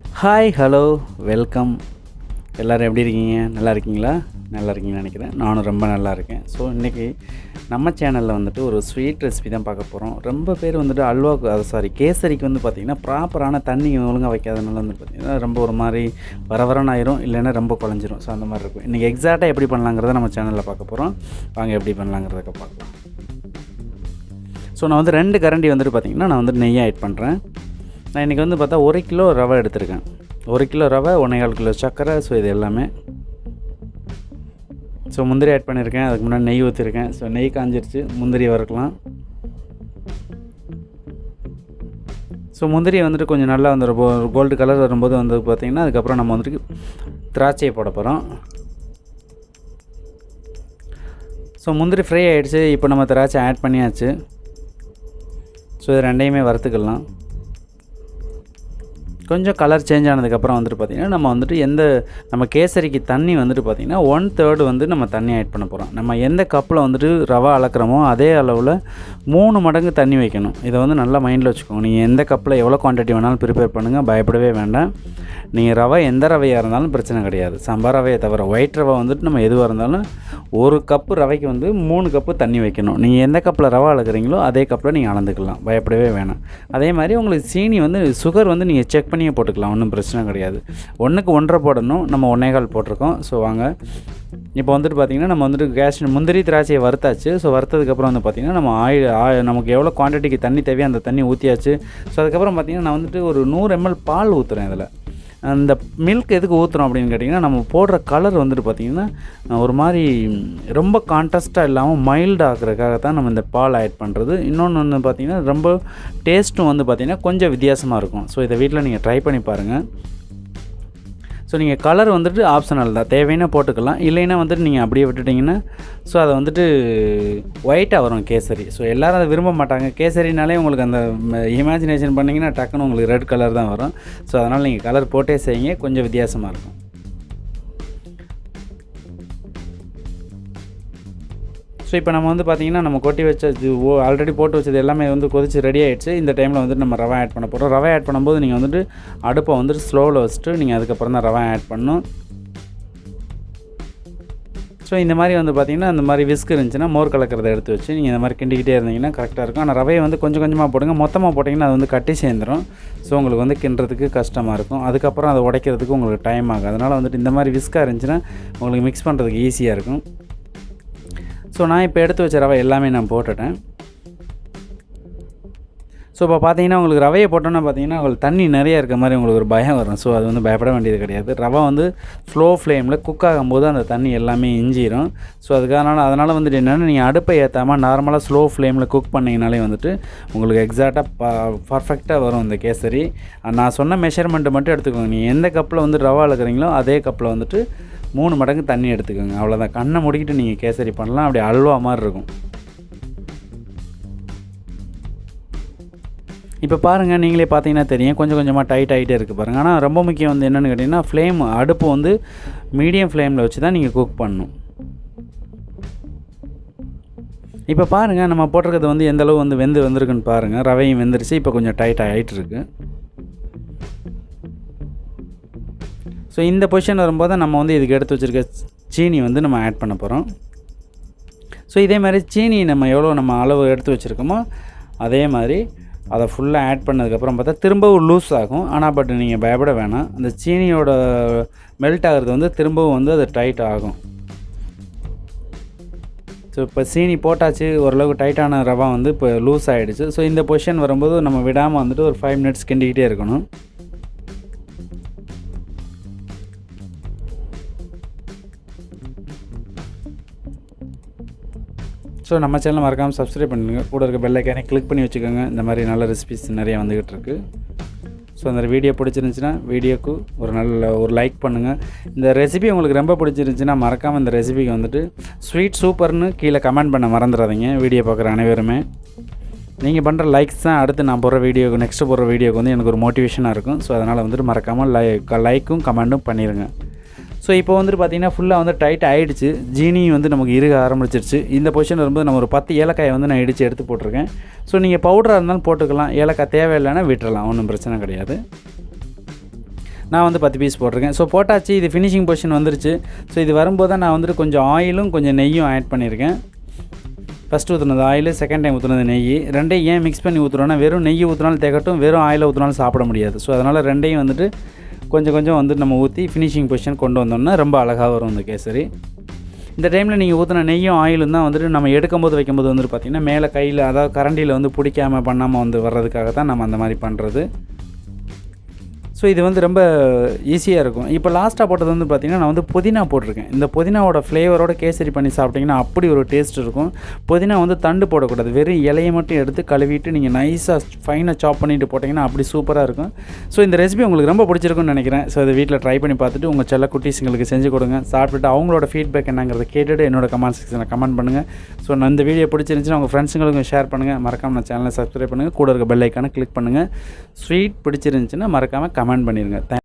Hi, hello, welcome. எல்லோரும் எப்படி இருக்கீங்க? நல்லா இருக்கீங்களா? நல்லா இருக்கீங்கன்னு நினைக்கிறேன். நானும் ரொம்ப நல்லா இருக்கேன். ஸோ இன்றைக்கி நம்ம சேனலில் வந்துட்டு ஒரு ஸ்வீட் ரெசிபி தான் பார்க்க போகிறோம். ரொம்ப பேர் வந்துட்டு கேசரிக்கு வந்து பார்த்திங்கன்னா ப்ராப்பரான தண்ணி ஒழுங்காக வைக்காதனால வந்து பார்த்திங்கன்னா ரொம்ப ஒரு மாதிரி வரவரன்னு ஆயிரும், இல்லைன்னா ரொம்ப குழஞ்சிரும். ஸோ அந்த மாதிரி இருக்கும். இன்றைக்கி எக்ஸாக்டாக எப்படி பண்ணலாங்கிறத நம்ம சேனலில் பார்க்க போகிறோம். வாங்க எப்படி பண்ணலாங்கிறத பார்க்கலாம். ஸோ நான் வந்து 2 கரண்டி வந்துட்டு பார்த்திங்கன்னா நான் வந்து நெய்யை ஆட் பண்ணுறேன். நான் இன்றைக்கி வந்து பார்த்தா 1 கிலோ ரவை எடுத்திருக்கேன். 1 கிலோ ரவை, 1,4 கிலோ சர்க்கரை. ஸோ இது எல்லாமே. ஸோ முந்திரி ஆட் பண்ணியிருக்கேன். அதுக்கு முன்னாடி நெய் ஊற்றிருக்கேன். ஸோ நெய் காஞ்சிருச்சு, முந்திரி வறுக்கலாம். ஸோ முந்திரியை வந்துட்டு கொஞ்சம் நல்லா வந்து கோல்டு கலர் வரும்போது வந்து பார்த்திங்கன்னா அதுக்கப்புறம் நம்ம வந்துட்டு திராட்சையை போட போகிறோம். ஸோ முந்திரி ஃப்ரை ஆகிடுச்சு. இப்போ நம்ம திராட்சை ஆட் பண்ணியாச்சு. ஸோ இது ரெண்டையுமே வறுத்துக்கலாம். கொஞ்சம் கலர் சேஞ்ச் ஆனதுக்கப்புறம் வந்துட்டு பார்த்திங்கன்னா நம்ம கேசரிக்கு தண்ணி வந்துட்டு பார்த்திங்கன்னா 1/3 வந்து நம்ம தண்ணி ஆட் பண்ண போகிறோம். நம்ம எந்த கப்பில் வந்துட்டு ரவை அளக்குறோமோ அதே அளவில் 3 மடங்கு தண்ணி வைக்கணும். இதை வந்து நல்லா மைண்டில் வச்சுக்கோங்க. நீங்கள் எந்த கப்பில் எவ்வளோ குவான்டிட்டி வேணாலும் ப்ரிப்பேர் பண்ணுங்கள், பயப்படவே வேண்டாம். நீங்கள் ரவை எந்த ரவையாக இருந்தாலும் பிரச்சனை கிடையாது. சம்பா ரவையை தவிர ஒயிட் ரவை வந்துட்டு நம்ம எதுவாக இருந்தாலும் 1 கப்பு ரவைக்கு வந்து 3 கப்பு தண்ணி வைக்கணும். நீங்கள் எந்த கப்பில் ரவை அளக்குறீங்களோ அதே கப்பில் நீங்கள் அளந்துக்கலாம், பயப்படவே வேணாம். அதே மாதிரி உங்களுக்கு சீனி வந்து சுகர் வந்து நீங்கள் செக் பண்ணியே போட்டுக்கலாம், ஒன்றும் பிரச்சனை கிடையாது. 1க்கு 1.5 போடணும், நம்ம 1.25 போட்டிருக்கோம். ஸோ வாங்க இப்போ வந்துட்டு பார்த்திங்கன்னா நம்ம வந்துட்டு முந்திரி திராட்சையை வறுத்தாச்சு. ஸோ வறுத்ததுக்கப்புறம் வந்து பார்த்திங்கன்னா நம்ம நமக்கு எவ்வளோ குவான்டிட்டிக்கு தண்ணி தேவையோ அந்த தண்ணி ஊற்றியாச்சு. ஸோ அதுக்கப்புறம் பார்த்திங்கன்னா நான் வந்துட்டு ஒரு 100 ml பால் ஊற்றுறேன். இதில் அந்த மில்க் எதுக்கு ஊற்றுறோம் அப்படின்னு கேட்டிங்கன்னா, நம்ம போடுற கலர் வந்துட்டு பார்த்திங்கன்னா ஒரு மாதிரி ரொம்ப கான்ட்ராஸ்ட்டாக இல்லாமல் மைல்டு ஆக்குறதுக்காகத்தான் நம்ம இந்த பால் ஆட் பண்ணுறது. இன்னொன்று வந்து பார்த்திங்கன்னா ரொம்ப டேஸ்ட்டும் வந்து பார்த்திங்கன்னா கொஞ்சம் வித்தியாசமாக இருக்கும். ஸோ இதை வீட்டில் நீங்கள் ட்ரை பண்ணி பாருங்கள். ஸோ நீங்கள் கலர் வந்துட்டு ஆப்ஷனல் தான், தேவைன்னா போட்டுக்கலாம், இல்லைன்னா வந்துட்டு நீங்கள் அப்படியே விட்டுட்டிங்கன்னா ஸோ அதை வந்துட்டு ஒயிட்டாக வரும் கேசரி. ஸோ எல்லோரும் அதை விரும்ப மாட்டாங்க. கேசரினாலே உங்களுக்கு அந்த இமேஜினேஷன் பண்ணிங்கன்னா டக்குன்னு உங்களுக்கு ரெட் கலர் தான் வரும். ஸோ அதனால் நீங்கள் கலர் போட்டே செய்யுங்க, கொஞ்சம் வித்தியாசமாக இருக்கும். ஸோ இப்போ நம்ம வந்து பார்த்திங்கன்னா நம்ம கொட்டி வச்சது ஆல்ரெடி போட்டு வச்சது எல்லாமே வந்து கொதிச்சு ரெடி ஆகிடுச்சு. இந்த டைமில் வந்துட்டு நம்ம ரவை ஆட் பண்ண போகிறோம். ரவை ஆட் பண்ணும்போது நீங்கள் வந்துட்டு அடுப்பை வந்துட்டு ஸ்லோவில் வச்சுட்டு நீங்கள் அதுக்கப்புறம் தான் ரவை ஆட் பண்ணணும். ஸோ இந்த மாதிரி வந்து பார்த்திங்கன்னா அந்த மாதிரி விஸ்க் இருந்துச்சுன்னா மோர் கலக்கிறத எடுத்து வச்சு நீங்கள் இந்த மாதிரி கிண்டிக்கிட்டே இருந்தீங்கன்னா கரெக்டாக இருக்கும். ஆனால் ரவையை வந்து கொஞ்சம் கொஞ்சமாக போடுங்க, மொத்தமாக போட்டிங்கன்னா அது வந்து கட்டி சேர்ந்துடும். ஸோ உங்களுக்கு வந்து கிண்டுறதுக்கு கஷ்டமாக இருக்கும். அதுக்கப்புறம் அதை உடைக்கிறதுக்கு உங்களுக்கு டைம் ஆகும். அதனால் வந்துட்டு இந்த மாதிரி விஸ்க்காக இருந்துச்சுன்னா உங்களுக்கு மிக்ஸ் பண்ணுறதுக்கு ஈஸியாக இருக்கும். ஸோ நான் இப்போ எடுத்து வச்ச ரவை எல்லாமே நான் போட்டுட்டேன். ஸோ இப்போ பார்த்தீங்கன்னா உங்களுக்கு ரவையை போட்டோன்னா பார்த்தீங்கன்னா உங்களுக்கு தண்ணி நிறையா இருக்க மாதிரி உங்களுக்கு ஒரு பயம் வரும். ஸோ அது வந்து பயப்பட வேண்டியது கிடையாது. ரவை வந்து ஸ்லோ ஃப்ளேமில் குக் ஆகும்போது அந்த தண்ணி எல்லாமே இஞ்சிடும். ஸோ அதனால் வந்துட்டு என்னென்னா நீங்கள் அடுப்பை ஏற்றாமல் நார்மலாக ஸ்லோ ஃப்ளேமில் குக் பண்ணிங்கனாலே வந்துட்டு உங்களுக்கு எக்ஸாக்டாக பர்ஃபெக்டாக வரும் இந்த கேசரி. நான் சொன்ன மெஷர்மெண்ட்டு மட்டும் எடுத்துக்கோங்க. நீங்கள் எந்த கப்பில் வந்து ரவை அளக்குறீங்களோ அதே கப்பில் வந்துட்டு 3 மடங்கு தண்ணி எடுத்துக்கோங்க. அவ்வளோதான். கண்ணை மூடிக்கிட்டு நீங்கள் கேசரி பண்ணலாம். அப்படி அல்வா மாதிரி இருக்கும். இப்போ பாருங்கள், நீங்களே பார்த்தீங்கன்னா தெரியும், கொஞ்சம் கொஞ்சமாக டைட் ஆகிட்டே இருக்குது பாருங்கள். ஆனால் ரொம்ப முக்கியம் வந்து என்னென்னு கேட்டிங்கன்னா அடுப்பு வந்து மீடியம் ஃப்ளேமில் வச்சு தான் நீங்கள் குக் பண்ணணும். இப்போ பாருங்கள், நம்ம போட்டிருக்கிறது வந்து எந்தளவு வந்து வந்திருக்குன்னு பாருங்கள். ரவையும் வெந்துருச்சு. இப்போ கொஞ்சம் டைட் ஆகிட்டு இருக்குது. ஸோ இந்த பொசிஷன் வரும்போது நம்ம வந்து இதுக்கு எடுத்து வச்சுருக்க சீனி வந்து நம்ம ஆட் பண்ண போகிறோம். ஸோ இதே மாதிரி சீனி நம்ம எவ்வளோ அளவு எடுத்து வச்சுருக்கோமோ அதே மாதிரி அதை ஃபுல்லாக ஆட் பண்ணதுக்கப்புறம் பார்த்தா திரும்பவும் லூஸ் ஆகும். ஆனால் பட் நீங்கள் பயப்பட வேணாம். அந்த சீனியோட மெல்ட் ஆகிறது வந்து திரும்பவும் வந்து அது டைட் ஆகும். ஸோ இப்போ சீனி போட்டாச்சு, ஓரளவுக்கு டைட்டான ரவா வந்து இப்போ லூஸ் ஆகிடுச்சு. ஸோ இந்த பொசிஷன் வரும்போது நம்ம விடாமல் வந்துட்டு ஒரு 5 minutes கிண்டிக்கிட்டே இருக்கணும். ஸோ நம்ம சேனலை மறக்காமல் சப்ஸ்கிரைப் பண்ணுங்கள். கூட இருக்க பெல் ஐக்கானை கிளிக் பண்ணி வச்சுக்கோங்க. இந்த மாதிரி நல்ல ரெசிபிஸ் நிறையா வந்துக்கிட்டு இருக்குது. ஸோ அந்த வீடியோ பிடிச்சிருந்துச்சின்னா வீடியோக்கு ஒரு லைக் பண்ணுங்கள். இந்த ரெசிபி உங்களுக்கு ரொம்ப பிடிச்சிருந்துச்சின்னா மறக்காமல் இந்த ரெசிபிக்கு வந்துட்டு ஸ்வீட் சூப்பர்னு கீழே கமெண்ட் பண்ண மறந்துடாதீங்க. வீடியோ பார்க்குற அனைவருமே நீங்கள் பண்ணுற லைக்ஸ் தான் அடுத்து நான் நெக்ஸ்ட்டு போடுற வீடியோக்கு வந்து எனக்கு ஒரு மோட்டிவேஷனாக இருக்கும். ஸோ அதனால் வந்துட்டு மறக்காமல் லைக்கும் கமெண்ட்டும் பண்ணிடுங்க. ஸோ இப்போ வந்துட்டு பார்த்திங்கன்னா ஃபுல்லாக வந்து டைட் ஆகிடுச்சு. ஜீனி வந்து நமக்கு இருக ஆரம்பிச்சிருச்சு. இந்த பொசிஷன் வரும்போது நம்ம ஒரு 10 ஏலக்காயை வந்து நான் இடித்து எடுத்து போட்டிருக்கேன். ஸோ நீங்கள் பவுடராக இருந்தாலும் போட்டுக்கலாம், ஏலக்காய் தேவையில்லைன்னா விட்டுறலாம், ஒன்றும் பிரச்சனை கிடையாது. நான் வந்து 10 பீஸ் போட்டிருக்கேன். ஸோ போட்டாச்சு, இது ஃபினிஷிங் பொசிஷன் வந்துருச்சு. ஸோ இது வரும்போது தான் நான் வந்துட்டு கொஞ்சம் ஆயிலும் கொஞ்சம் நெய்யும் ஆட் பண்ணியிருக்கேன். ஃபஸ்ட்டு ஊற்றுனது ஆயில், செகண்ட் டைம் ஊற்றுனது நெய். ரெண்டையும் ஏன் மிக்ஸ் பண்ணி ஊற்றுறோன்னா, வெறும் நெய் ஊற்றினாலும் திகட்டும், வெறும் ஆயிலை ஊற்றினாலும் சாப்பிட முடியாது. ஸோ அதனால் ரெண்டையும் வந்துட்டு கொஞ்சம் கொஞ்சம் வந்துட்டு நம்ம ஊற்றி ஃபினிஷிங் பொசிஷன் கொண்டு வந்தோம்னா ரொம்ப அழகாக வரும் இந்த கேசரி. இந்த டைமில் நீங்கள் ஊற்றின நெய்யும் ஆயிலும் தான் வந்துட்டு நம்ம எடுக்கும்போது வைக்கும்போது வந்துட்டு பார்த்திங்கன்னா மேலே கையில், அதாவது கரண்டியில் வந்து பிடிக்காமல் பண்ணாமல் வந்து வர்றதுக்காக தான் நம்ம அந்த மாதிரி பண்ணுறது. ஸோ இது வந்து ரொம்ப ஈஸியாக இருக்கும். இப்போ லாஸ்ட்டாக போட்டது வந்து பார்த்திங்கன்னா நான் வந்து புதினா போட்டிருக்கேன். இந்த புதினாவோட ஃப்ளேவரோட கேசரி பண்ணி சாப்பிட்டிங்கன்னா அப்படி ஒரு டேஸ்ட் இருக்கும். புதினா வந்து தண்டு போடக்கூடாது, வெறும் இலையை மட்டும் எடுத்து கழுவிட்டு நீங்கள் நைஸாக ஃபைனாக சாப் பண்ணிவிட்டு போட்டிங்கன்னா அப்படி சூப்பராக இருக்கும். ஸோ இந்த ரெசிபி உங்களுக்கு ரொம்ப பிடிச்சிருக்குன்னு நினைக்கிறேன். ஸோ இதை வீட்டில் ட்ரை பண்ணி பார்த்துட்டு உங்கள் செல்ல குட்டீஸுங்களுக்கு செஞ்சு கொடுங்க. சாப்பிட்டுட்டு அவங்களோட ஃபீட்பேக் என்னங்கிறத கேட்டுட்டு என்னோட கமெண்ட் செக்ஷனில் கமெண்ட் பண்ணுங்கள். ஸோ நான் இந்த வீடியோ பிடிச்சிருந்துச்சுன்னா உங்கள் ஃப்ரெண்ட்ஸுங்களுக்கும் ஷேர் பண்ணுங்கள். மறக்காமல் நான் சேனலை சப்ஸ்கிரைப் பண்ணுங்கள், கூட இருக்க பெல் ஐக்கானை கிளிக் பண்ணுங்கள். ஸ்வீட் பிடிச்சிருந்துச்சுன்னா மறக்காமல் கமெண்ட் பண்ணிடுங்க.